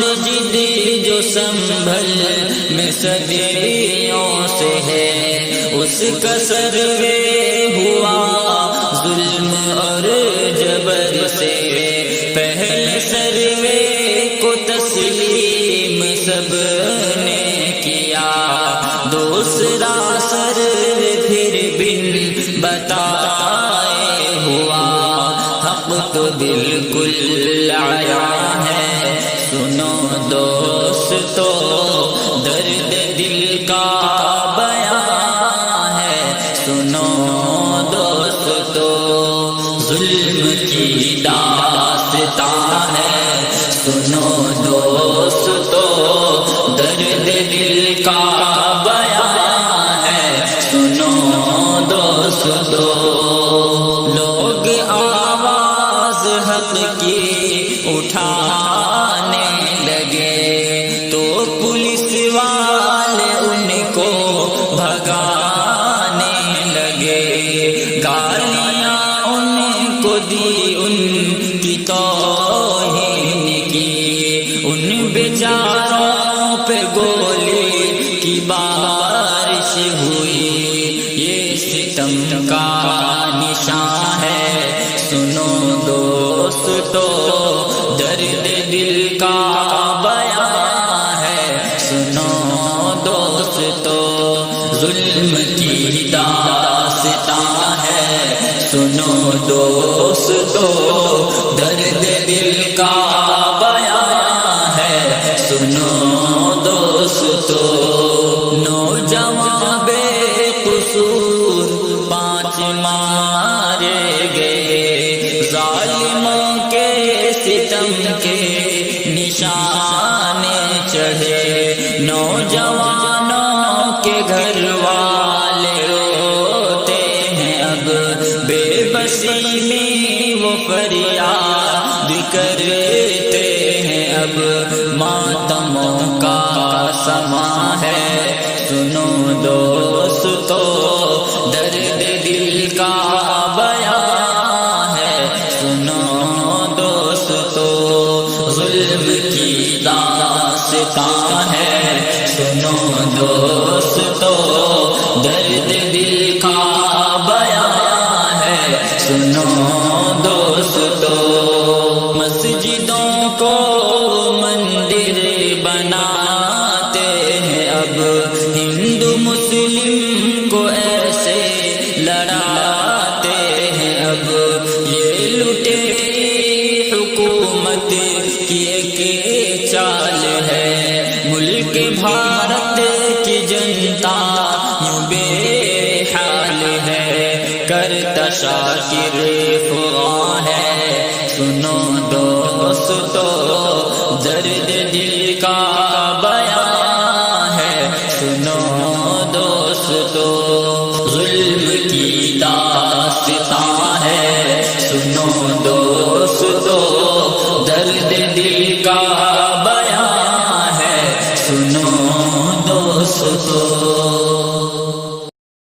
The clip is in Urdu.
مسجد جو سنبھل میں صدیوں سے ہے، اس کا سروے ہوا ظلم اور جبر سے، پہلے سروے کو تسلیم سب نے کیا، دوسرا سروے پھر بن بتائے ہوا، حق تو بالکل آیا ہے، سنو دوستو درد دل کا بیان ہے، سنو دوستو ظلم کی داستان ہے، سنو دوستو درد دل کا بیان ہے، سنو دوستو لوگ آواز حق کی اٹھانے لگے تو پولیس والے ان کو بھگانے لگے، گالیاں ان کو دی، ان کی توہین کی، ان بیچاروں پہ گولی کی بارش ہوئی، یہ ستم کا نشان ہے، سنو دوستو درد دل کا بیان ہے، سنو دوستو ظلم کی داستان ہے، سنو دوستو درد دل کا بیان ہے، سنو دوستو نوجوان بے قصور 5 مارے گئے، ظالموں کے ستم کے نشان چڑھے، نوجوانوں کے گھر والے روتے ہیں، اب بے بسی میں وہ فریاد کرتے ہیں، اب ماتموں کا سما ہے، سنو دوستو درد دل کا بیان ہے، سنو دوستو ظلم کی داستان ہے، سنو دوستو درد دل کا بیان ہے، سنو دوستو مسجدوں کو مندر بناتے ہیں، اب ہندو مسلم کو ایسے لڑاتے ہیں، اب یہ لٹے حکومت کی ایک چال ہے، ملک بھارت کی جنتا یوں بے حال ہے، کرتا شاکر